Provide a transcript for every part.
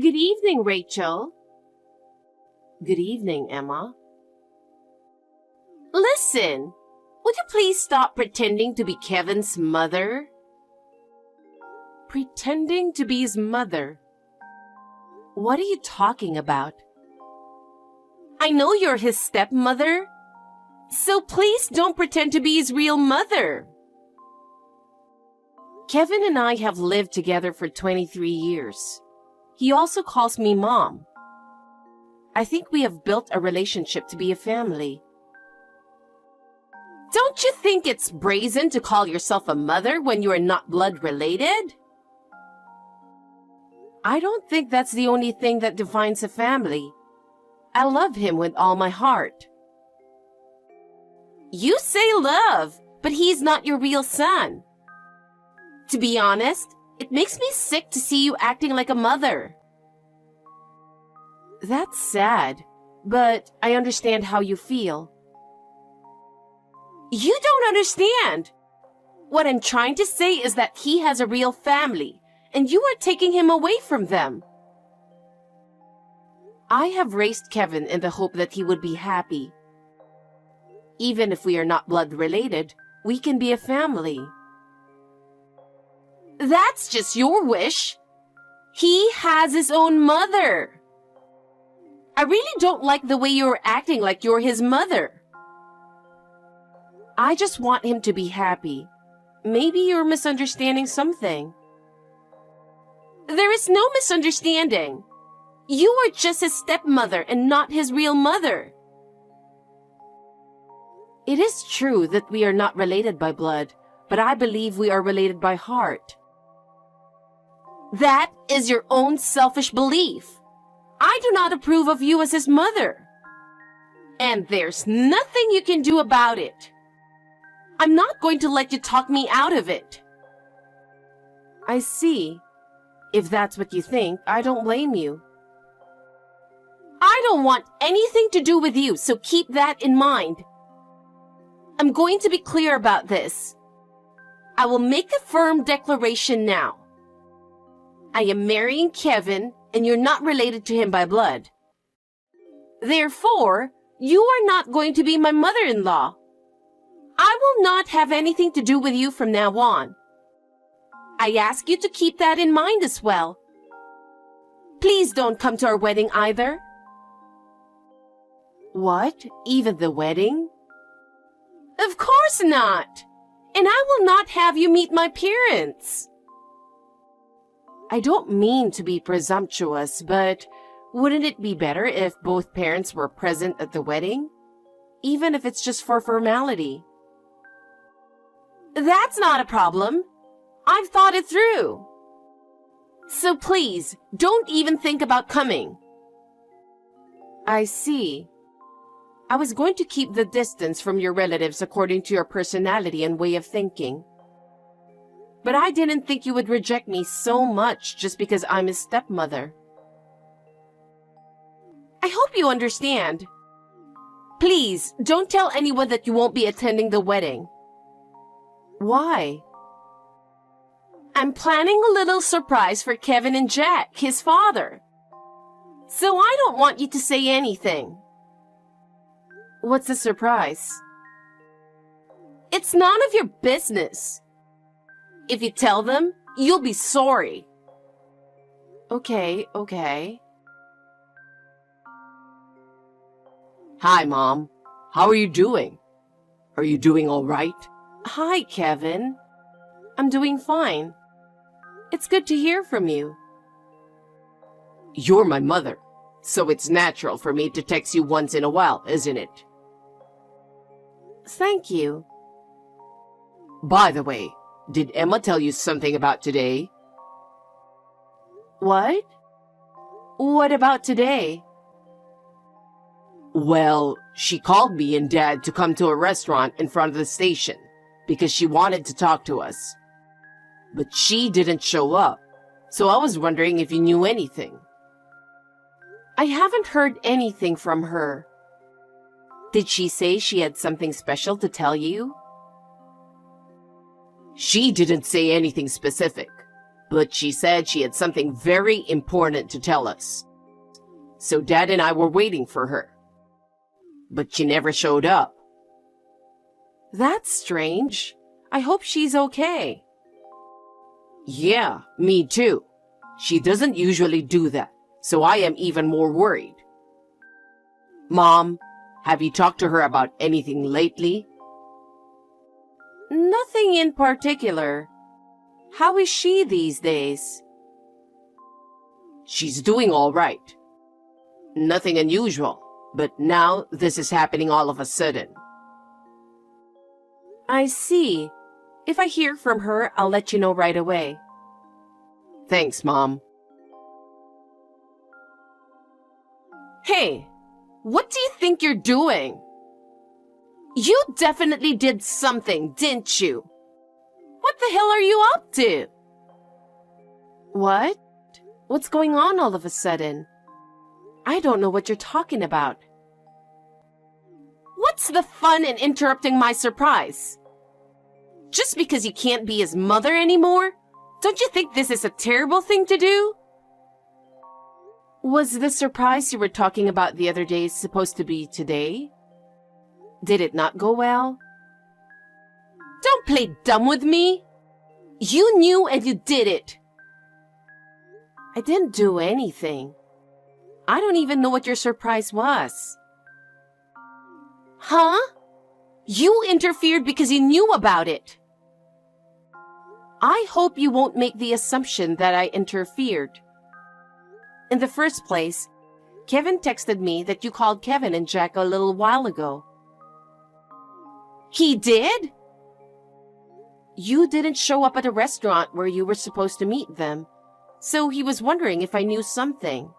Good evening, Rachel. Good evening, Emma. Listen, would you please stop pretending to be Kevin's mother? Pretending to be his mother? What are you talking about? I know you're his stepmother, so please don't pretend to be his real mother. Kevin and I have lived together for 23 years. He also calls me Mom. I think we have built a relationship to be a family. Don't you think it's brazen to call yourself a mother when you are not blood related? I don't think that's the only thing that defines a family. I love him with all my heart. You say love, but he's not your real son. To be honest, it makes me sick to see you acting like a mother. That's sad, but I understand how you feel. You don't understand. What I'm trying to say is that he has a real family, and you are taking him away from them. I have raised Kevin in the hope that he would be happy. Even if we are not blood related, we can be a family. That's just your wish. He has his own mother. I really don't like the way you're acting like you're his mother. I just want him to be happy. Maybe you're misunderstanding something. There is no misunderstanding. You are just his stepmother and not his real mother. It is true that we are not related by blood, but I believe we are related by heart. That is your own selfish belief. I do not approve of you as his mother. And there's nothing you can do about it. I'm not going to let you talk me out of it. I see. If that's what you think, I don't blame you. I don't want anything to do with you, so keep that in mind. I'm going to be clear about this. I will make a firm declaration now. I am marrying Kevin, and you're not related to him by blood. Therefore, you are not going to be my mother-in-law. I will not have anything to do with you from now on. I ask you to keep that in mind as well. Please don't come to our wedding either. What? Even the wedding? Of course not. And I will not have you meet my parents. I don't mean to be presumptuous, but wouldn't it be better if both parents were present at the wedding? Even if it's just for formality. That's not a problem. I've thought it through. So please, don't even think about coming. I see. I was going to keep the distance from your relatives according to your personality and way of thinking. But I didn't think you would reject me so much just because I'm his stepmother. I hope you understand. Please, don't tell anyone that you won't be attending the wedding. Why? I'm planning a little surprise for Kevin and Jack, his father. So I don't want you to say anything. What's the surprise? It's none of your business. If you tell them, you'll be sorry. Okay. Hi, Mom. How are you doing? Are you doing all right? Hi, Kevin. I'm doing fine. It's good to hear from you. You're my mother, so it's natural for me to text you once in a while, isn't it? Thank you. By the way, did Emma tell you something about today? What? What about today? Well, she called me and Dad to come to a restaurant in front of the station because she wanted to talk to us. But she didn't show up, so I was wondering if you knew anything. I haven't heard anything from her. Did she say she had something special to tell you? She didn't say anything specific, but she said she had something very important to tell us. So Dad and I were waiting for her. But she never showed up. That's strange. I hope she's okay. Yeah, me too. She doesn't usually do that, so I am even more worried. Mom, have you talked to her about anything lately? Nothing in particular. How is she these days? She's doing all right. Nothing unusual, but now this is happening all of a sudden. I see. If I hear from her, I'll let you know right away. Thanks, Mom. Hey, what do you think you're doing? You definitely did something, didn't you? What the hell are you up to? What? What's going on all of a sudden? I don't know what you're talking about. What's the fun in interrupting my surprise? Just because you can't be his mother anymore? Don't you think this is a terrible thing to do? Was the surprise you were talking about the other day supposed to be today? Did it not go well? Don't play dumb with me. You knew and you did it. I didn't do anything. I don't even know what your surprise was. Huh? You interfered because you knew about it. I hope you won't make the assumption that I interfered. In the first place, Kevin texted me that you called Kevin and Jack a little while ago. He did? You didn't show up at a restaurant where you were supposed to meet them, so he was wondering if I knew something.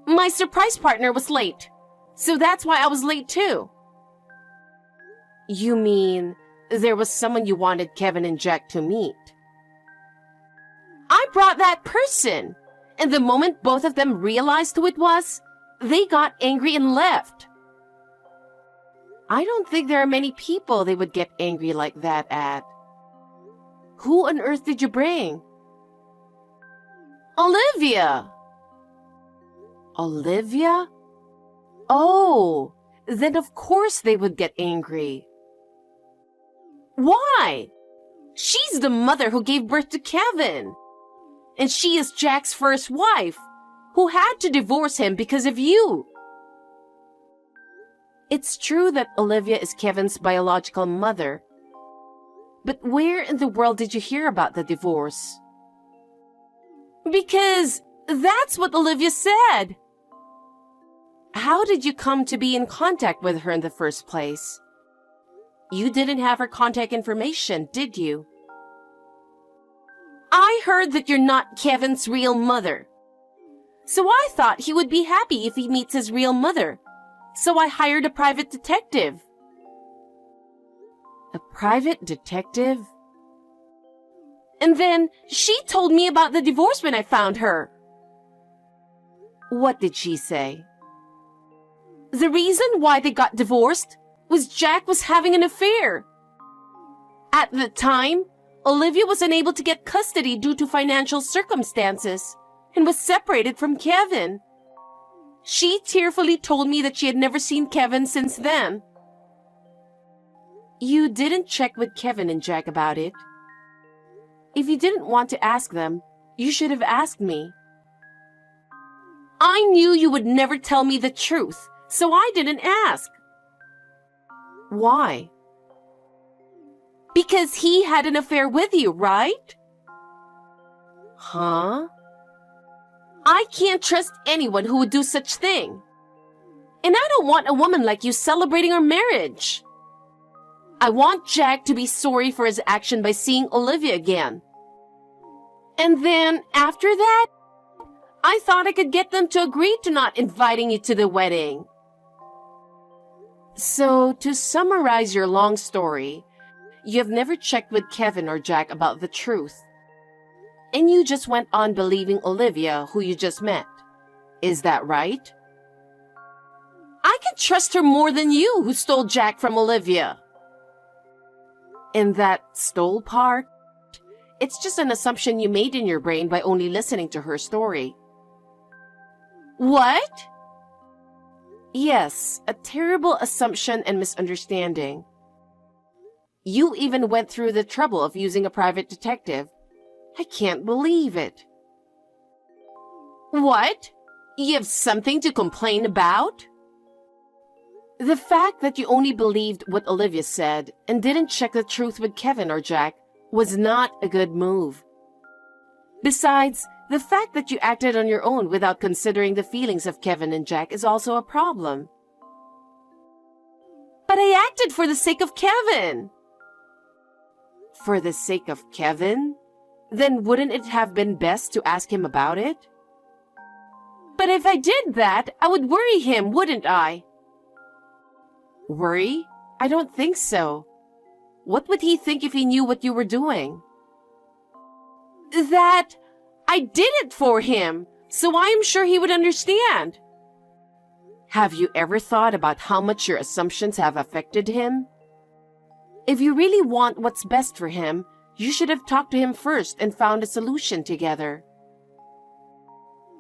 My surprise partner was late, so that's why I was late too. You mean there was someone you wanted Kevin and Jack to meet? I brought that person, and the moment both of them realized who it was, they got angry and left. I don't think there are many people they would get angry like that at. Who on earth did you bring? Olivia! Olivia? Oh, then of course they would get angry. Why? She's the mother who gave birth to Kevin. And she is Jack's first wife, who had to divorce him because of you. It's true that Olivia is Kevin's biological mother. But where in the world did you hear about the divorce? Because that's what Olivia said. How did you come to be in contact with her in the first place? You didn't have her contact information, did you? I heard that you're not Kevin's real mother. So I thought he would be happy if he meets his real mother. So I hired a private detective. A private detective? And then she told me about the divorce when I found her. What did she say? The reason why they got divorced was Jack was having an affair. At the time, Olivia was unable to get custody due to financial circumstances and was separated from Kevin. She tearfully told me that she had never seen Kevin since then. You didn't check with Kevin and Jack about it. If you didn't want to ask them, you should have asked me. I knew you would never tell me the truth, so I didn't ask. Why? Because he had an affair with you, right? Huh? I can't trust anyone who would do such thing. And I don't want a woman like you celebrating our marriage. I want Jack to be sorry for his action by seeing Olivia again. And then, after that, I thought I could get them to agree to not inviting you to the wedding. So, to summarize your long story, you have never checked with Kevin or Jack about the truth. And you just went on believing Olivia, who you just met. Is that right? I can trust her more than you, who stole Jack from Olivia. And that stole part It's just an assumption you made in your brain by only listening to her story. What? Yes, a terrible assumption and misunderstanding. You even went through the trouble of using a private detective. I can't believe it. What? You have something to complain about? The fact that you only believed what Olivia said and didn't check the truth with Kevin or Jack was not a good move. Besides, the fact that you acted on your own without considering the feelings of Kevin and Jack is also a problem. But I acted for the sake of Kevin. For the sake of Kevin? Then wouldn't it have been best to ask him about it? But if I did that, I would worry him, wouldn't I? Worry? I don't think so. What would he think if he knew what you were doing? That I did it for him, so I am sure he would understand. Have you ever thought about how much your assumptions have affected him? If you really want what's best for him, you should have talked to him first and found a solution together.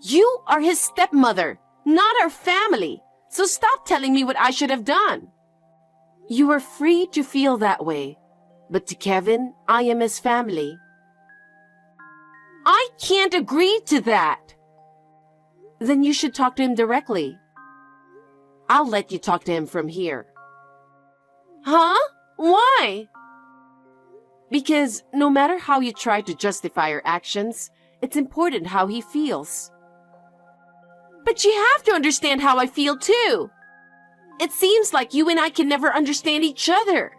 You are his stepmother, not our family, so stop telling me what I should have done. You are free to feel that way, but to Kevin, I am his family. I can't agree to that. Then you should talk to him directly. I'll let you talk to him from here. Huh? Why? Because no matter how you try to justify your actions, it's important how he feels. But you have to understand how I feel too. It seems like you and I can never understand each other.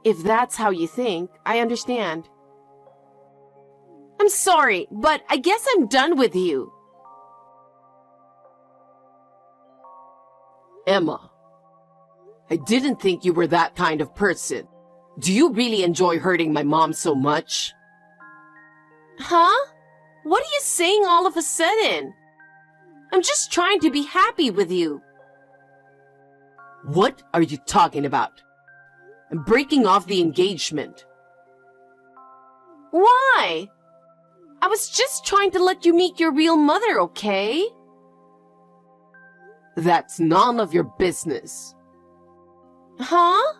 If that's how you think, I understand. I'm sorry, but I guess I'm done with you. Emma, I didn't think you were that kind of person. Do you really enjoy hurting my mom so much? Huh? What are you saying all of a sudden? I'm just trying to be happy with you. What are you talking about? I'm breaking off the engagement. Why? I was just trying to let you meet your real mother, okay? That's none of your business. Huh?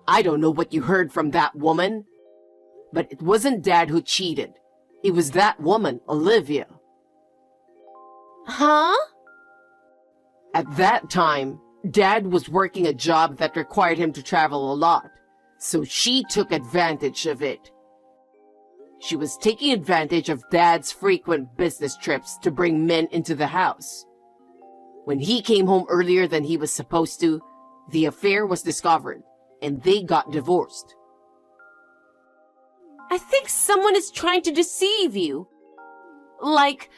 I don't know what you heard from that woman, but it wasn't Dad who cheated. It was that woman, Olivia. Huh? At that time, Dad was working a job that required him to travel a lot, so she took advantage of it. She was taking advantage of Dad's frequent business trips to bring men into the house. When he came home earlier than he was supposed to, the affair was discovered, and they got divorced. I think someone is trying to deceive you. Like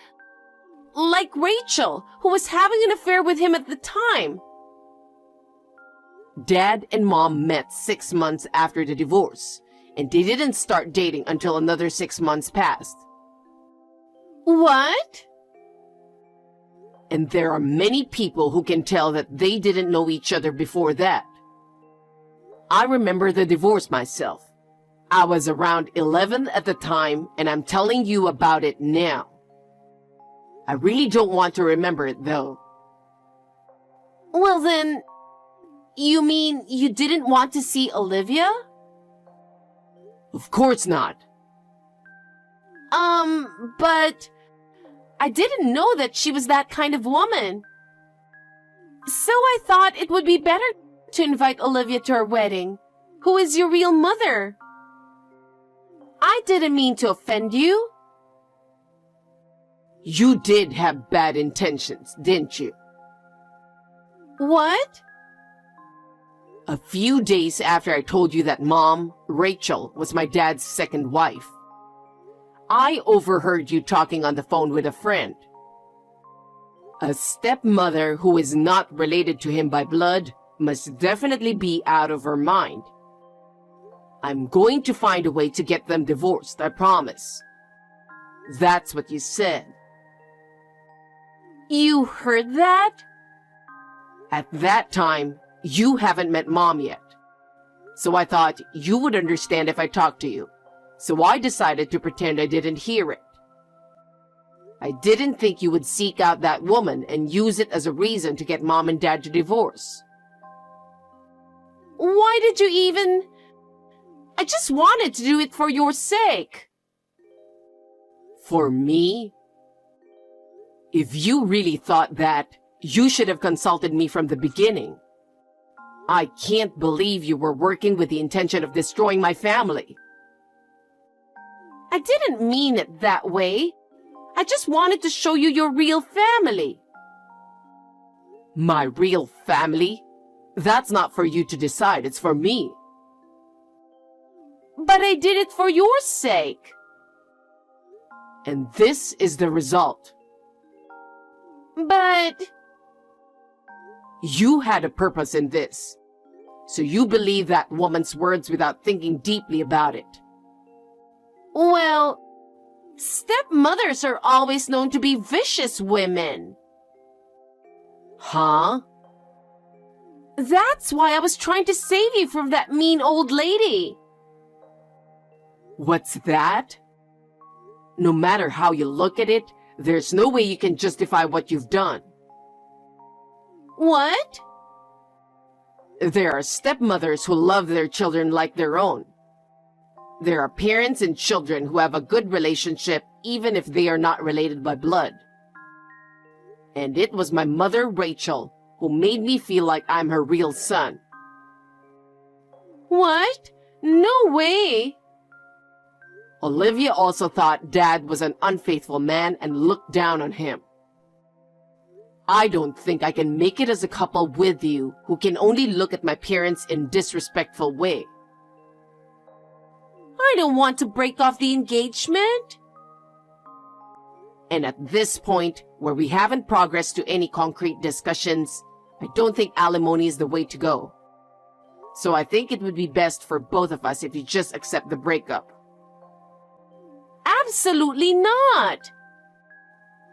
Rachel, who was having an affair with him at the time. Dad and Mom met 6 months after the divorce, and they didn't start dating until another 6 months passed. What? And there are many people who can tell that they didn't know each other before that. I remember the divorce myself. I was around 11 at the time, and I'm telling you about it now. I really don't want to remember it, though. Well then, you mean you didn't want to see Olivia? Of course not. But I didn't know that she was that kind of woman. So I thought it would be better to invite Olivia to our wedding, who is your real mother. I didn't mean to offend you. You did have bad intentions, didn't you? What? A few days after I told you that Mom, Rachel, was my dad's second wife, I overheard you talking on the phone with a friend. A stepmother who is not related to him by blood must definitely be out of her mind. I'm going to find a way to get them divorced, I promise. That's what you said. You heard that? At that time, you haven't met Mom yet. So I thought you would understand if I talked to you. So I decided to pretend I didn't hear it. I didn't think you would seek out that woman and use it as a reason to get Mom and Dad to divorce. Why did you even... I just wanted to do it for your sake. For me? If you really thought that, you should have consulted me from the beginning. I can't believe you were working with the intention of destroying my family. I didn't mean it that way. I just wanted to show you your real family. My real family? That's not for you to decide, it's for me. But I did it for your sake. And this is the result. But... You had a purpose in this. So you believe that woman's words without thinking deeply about it. Well, stepmothers are always known to be vicious women. Huh? That's why I was trying to save you from that mean old lady. What's that? No matter how you look at it, there's no way you can justify what you've done. What? There are stepmothers who love their children like their own. There are parents and children who have a good relationship even if they are not related by blood. And it was my mother, Rachel, who made me feel like I'm her real son. What? No way! Olivia also thought Dad was an unfaithful man and looked down on him. I don't think I can make it as a couple with you who can only look at my parents in a disrespectful way. I don't want to break off the engagement. And at this point, where we haven't progressed to any concrete discussions, I don't think alimony is the way to go. So I think it would be best for both of us if you just accept the breakup. Absolutely not!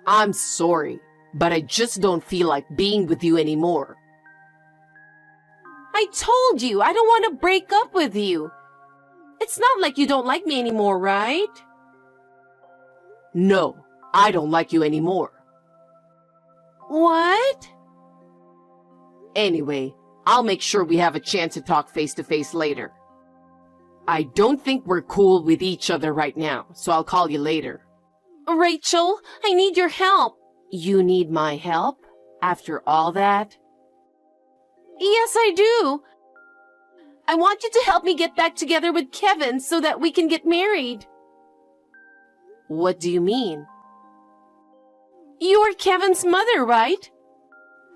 I'm sorry, but I just don't feel like being with you anymore. I told you I don't want to break up with you. It's not like you don't like me anymore, right? No, I don't like you anymore. What? Anyway, I'll make sure we have a chance to talk face to face later. I don't think we're cool with each other right now, so I'll call you later. Rachel, I need your help. You need my help? After all that? Yes, I do. I want you to help me get back together with Kevin so that we can get married. What do you mean? You are Kevin's mother, right?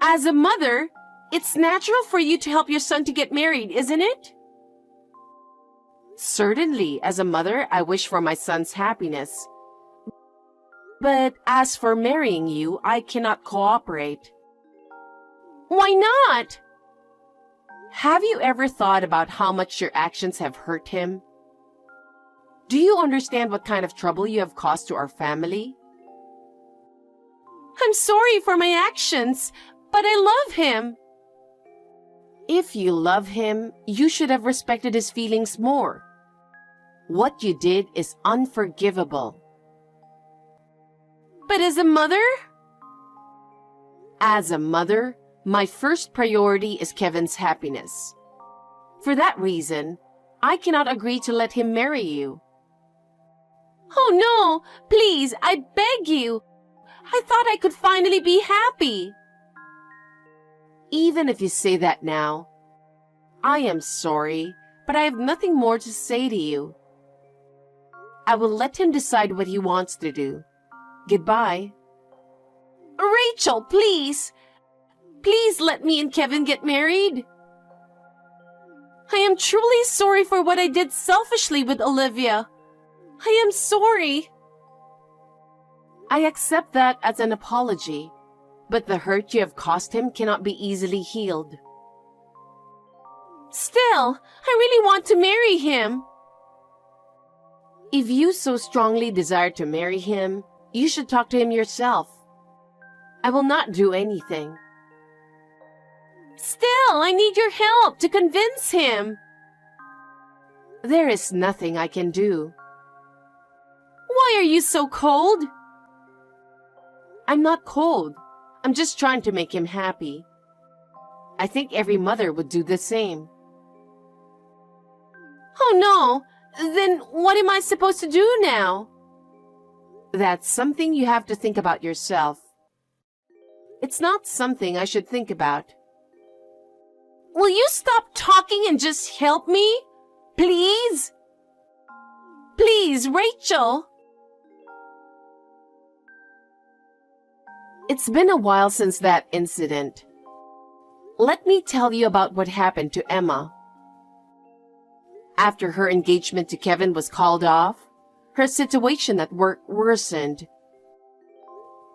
As a mother, it's natural for you to help your son to get married, isn't it? Certainly, as a mother, I wish for my son's happiness. But as for marrying you, I cannot cooperate. Why not? Have you ever thought about how much your actions have hurt him? Do you understand what kind of trouble you have caused to our family? I'm sorry for my actions, but I love him. If you love him, you should have respected his feelings more. What you did is unforgivable. But as a mother? As a mother, my first priority is Kevin's happiness. For that reason, I cannot agree to let him marry you. Oh no, please, I beg you. I thought I could finally be happy. Even if you say that now, I am sorry, but I have nothing more to say to you. I will let him decide what he wants to do. Goodbye. Rachel, please. Please let me and Kevin get married. I am truly sorry for what I did selfishly with Olivia. I am sorry. I accept that as an apology, but the hurt you have caused him cannot be easily healed. Still, I really want to marry him. If you so strongly desire to marry him, you should talk to him yourself. I will not do anything. Still, I need your help to convince him. There is nothing I can do. Why are you so cold? I'm not cold. I'm just trying to make him happy. I think every mother would do the same. Oh no! Then what am I supposed to do now? That's something you have to think about yourself. It's not something I should think about. Will you stop talking and just help me? Please? Please, Rachel! It's been a while since that incident. Let me tell you about what happened to Emma. After her engagement to Kevin was called off, her situation at work worsened.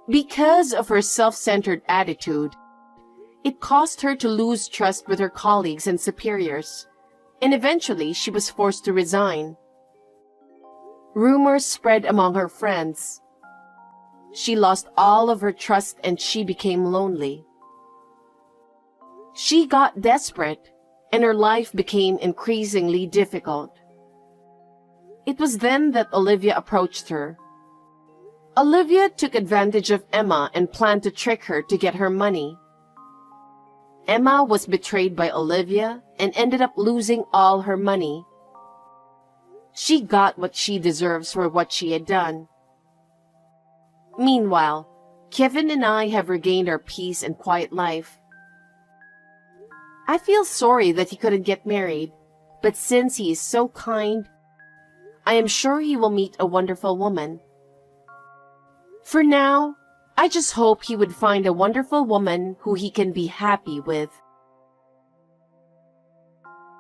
Because of her self-centered attitude, it caused her to lose trust with her colleagues and superiors, and eventually she was forced to resign. Rumors spread among her friends. She lost all of her trust and she became lonely. She got desperate, and her life became increasingly difficult. It was then that Olivia approached her. Olivia took advantage of Emma and planned to trick her to get her money. Emma was betrayed by Olivia and ended up losing all her money. She got what she deserves for what she had done. Meanwhile, Kevin and I have regained our peace and quiet life. I feel sorry that he couldn't get married, but since he is so kind, I am sure he will meet a wonderful woman. For now, I just hope he would find a wonderful woman who he can be happy with.